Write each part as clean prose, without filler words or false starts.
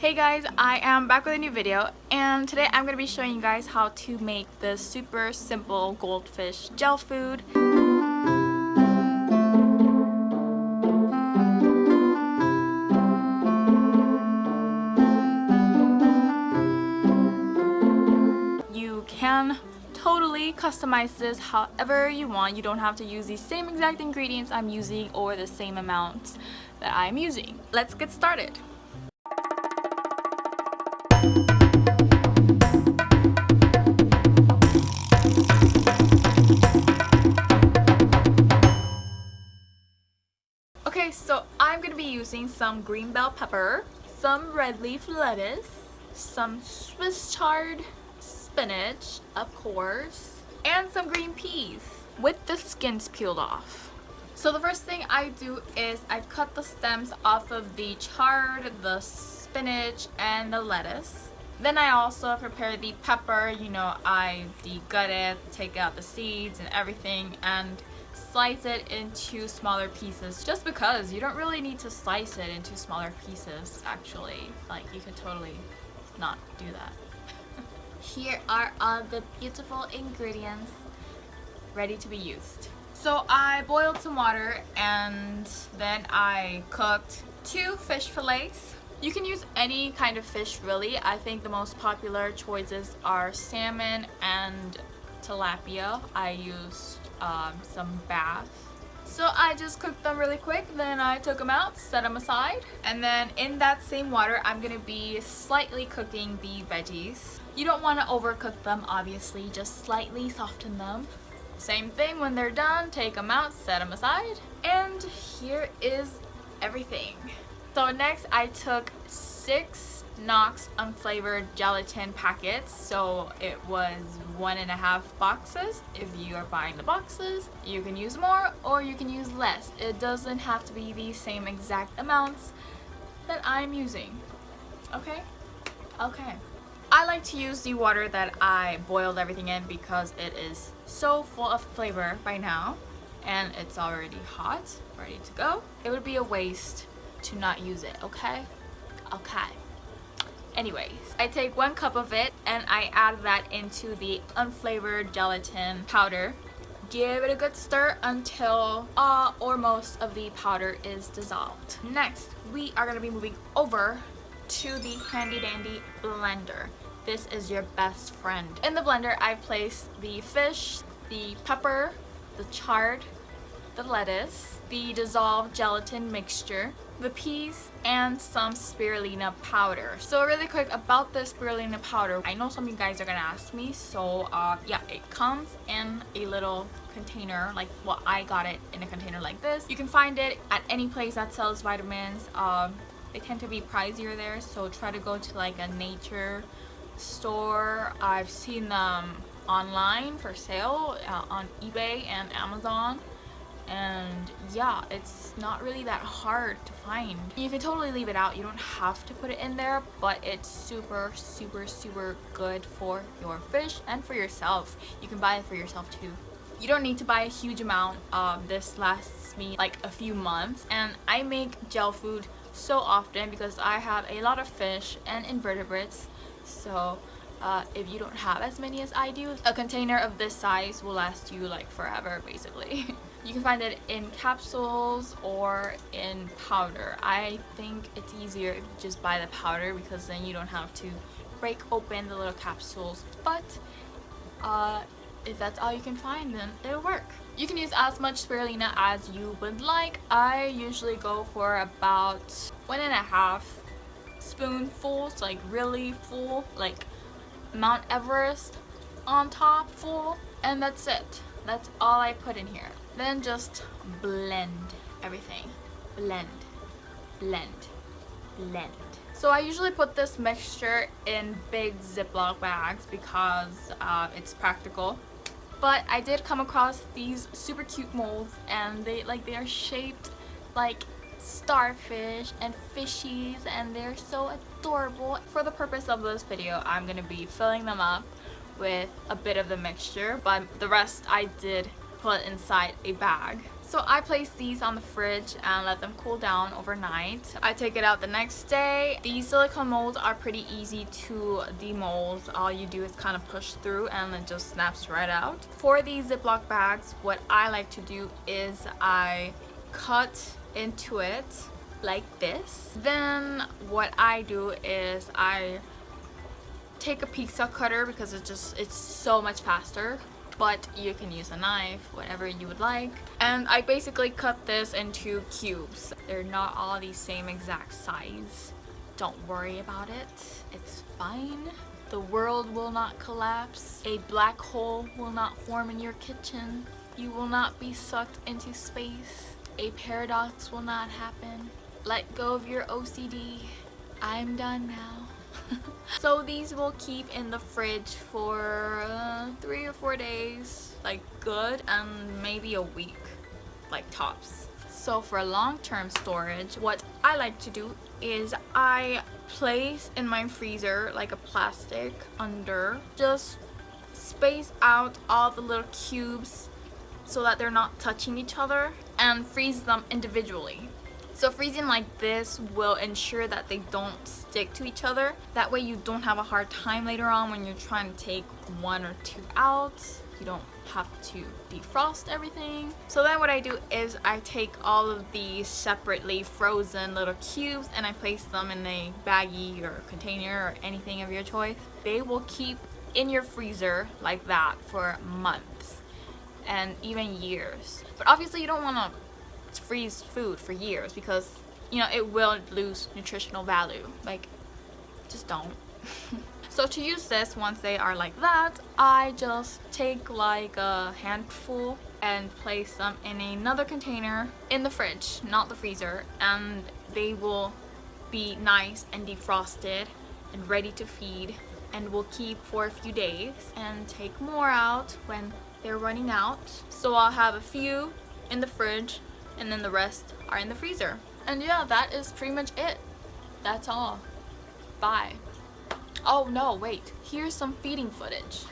Hey guys, I am back with a new video, and today I'm going to be showing you guys how to make this super simple goldfish gel food. You can totally customize this however you want. You don't have to use the same exact ingredients I'm using or the same amounts that I'm using. Let's get started. Okay, so I'm going to be using some green bell pepper, some red leaf lettuce, some Swiss chard, spinach, of course, and some green peas with the skins peeled off. So the first thing I do is I cut the stems off of the chard, the spinach, and the lettuce. Then I also prepare the pepper. I de-gut it, take out the seeds and everything, and slice it into smaller pieces, just because you don't really need to slice it into smaller pieces. Actually, like, you can totally not do that. Here are all the beautiful ingredients ready to be used. So I boiled some water and then I cooked 2 fish fillets. You can use any kind of fish really. I think the most popular choices are salmon and tilapia. I used some bass. So I just cooked them really quick, then I took them out, set them aside, and then in that same water I'm gonna be slightly cooking the veggies. You don't want to overcook them, obviously, just slightly soften them. Same thing, when they're done, take them out, set them aside, and here is everything. So next I took 6 Knox unflavored gelatin packets, so it was 1.5 boxes. If you are buying the boxes, you can use more or you can use less. It doesn't have to be the same exact amounts that I'm using. Okay? I like to use the water that I boiled everything in because it is so full of flavor by now and it's already hot, ready to go. It would be a waste to not use it, okay? Anyways, I take 1 cup of it and I add that into the unflavored gelatin powder. Give it a good stir until all or most of the powder is dissolved. Next, we are going to be moving over to the handy dandy blender. This is your best friend. In the blender, I place the fish, the pepper, the chard, the lettuce, the dissolved gelatin mixture, the peas, and some spirulina powder. So really quick about the spirulina powder, I know some of you guys are gonna ask me, so yeah, it comes in a little container, like, well, I got it in a container like this. You can find it at any place that sells vitamins. They tend to be pricier there, so try to go to like a nature store. I've seen them online for sale on eBay and Amazon. And yeah, it's not really that hard to find. You can totally leave it out, you don't have to put it in there, but it's super good for your fish and for yourself. You can buy it for yourself too. You don't need to buy a huge amount. This lasts me like a few months, and I make gel food so often because I have a lot of fish and invertebrates. So if you don't have as many as I do, a container of this size will last you like forever, basically. You can find it in capsules or in powder. I think it's easier if you just buy the powder because then you don't have to break open the little capsules. But if that's all you can find, then it'll work. You can use as much spirulina as you would like. I usually go for about 1.5 spoonfuls, like really full, like Mount Everest on top full, and that's it. That's all I put in here. Then just blend everything. Blend. So I usually put this mixture in big Ziploc bags because it's practical. But I did come across these super cute molds, and they are shaped like starfish and fishies, and they're so adorable. For the purpose of this video, I'm gonna be filling them up with a bit of the mixture, but the rest I did put inside a bag. So I place these on the fridge and let them cool down overnight. I take it out the next day. These silicone molds are pretty easy to demold. All you do is kind of push through and it just snaps right out. For these Ziploc bags, what I like to do is I cut into it like this. Then what I do is I take a pizza cutter because it's so much faster, but you can use a knife, whatever you would like. And I basically cut this into cubes. They're not all the same exact size. Don't worry about it. It's fine. The world will not collapse. A black hole will not form in your kitchen. You will not be sucked into space. A paradox will not happen. Let go of your OCD. I'm done now. So these will keep in the fridge for 3 or 4 days, like good, and maybe a week, like tops. So for long-term storage, what I like to do is I place in my freezer like a plastic under, just space out all the little cubes so that they're not touching each other, and freeze them individually. So freezing like this will ensure that they don't stick to each other. That way you don't have a hard time later on when you're trying to take 1 or 2 out. You don't have to defrost everything. So then what I do is I take all of these separately frozen little cubes and I place them in a baggie or container or anything of your choice. They will keep in your freezer like that for months and even years. But obviously you don't want to freeze food for years because, you know, it will lose nutritional value. Like, just don't. So to use this, once they are like that, I just take like a handful and place them in another container in the fridge, not the freezer, and they will be nice and defrosted and ready to feed and will keep for a few days and take more out when they're running out. So I'll have a few in the fridge and then the rest are in the freezer. And yeah, that is pretty much it. That's all. Bye. Oh no, wait. Here's some feeding footage.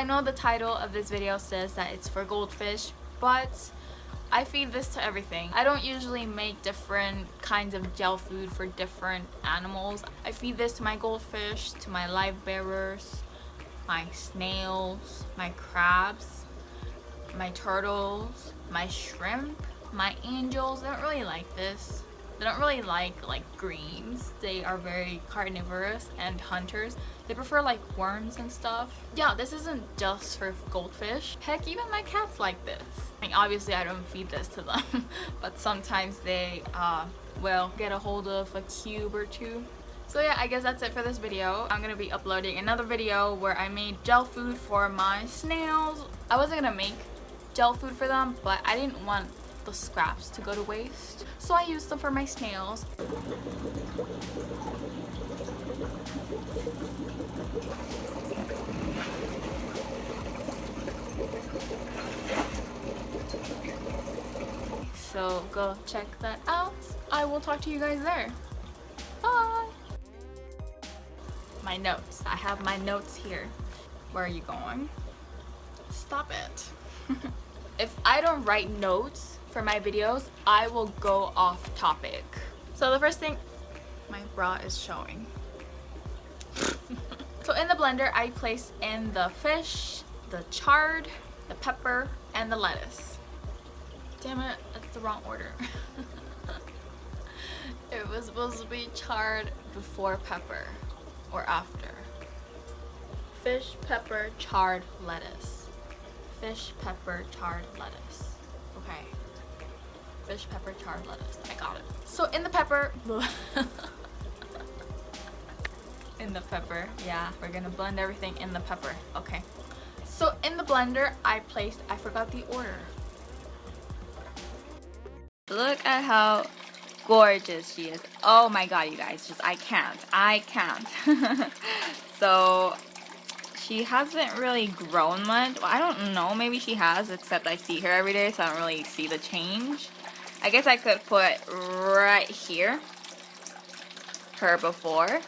I know the title of this video says that it's for goldfish, but I feed this to everything. I don't usually make different kinds of gel food for different animals. I feed this to my goldfish, to my live bearers, my snails, my crabs, my turtles, my shrimp, my angels. They don't really like this. They don't really like greens. They are very carnivorous and hunters. They prefer like worms and stuff. Yeah, this isn't just for goldfish. Heck, even my cats like this. I mean, obviously I don't feed this to them, but sometimes they will get a hold of a cube or two. So yeah, I guess that's it for this video. I'm gonna be uploading another video where I made gel food for my snails. I wasn't gonna make gel food for them, but I didn't want the scraps to go to waste, so I used them for my snails. So go check that out. I will talk to you guys there. Bye. My notes. I have my notes here. Where are you going? Stop it. If I don't write notes for my videos, I will go off topic. So the first thing, my bra is showing. So in the blender, I place in the fish, the chard, the pepper, and the lettuce. Damn it, that's the wrong order. It was supposed to be chard before pepper, or after. Fish, pepper, chard, lettuce. Fish, pepper, chard, lettuce. Okay. Fish, pepper, chard, lettuce. I got it. So in the pepper, in the pepper, yeah, we're gonna blend everything in the pepper. Okay. So in the blender, I forgot the order. Look at how gorgeous she is. Oh my god, you guys, I can't. So she hasn't really grown much. Well, I don't know, maybe she has, except I see her every day, so I don't really see the change. I guess I could put right here her before,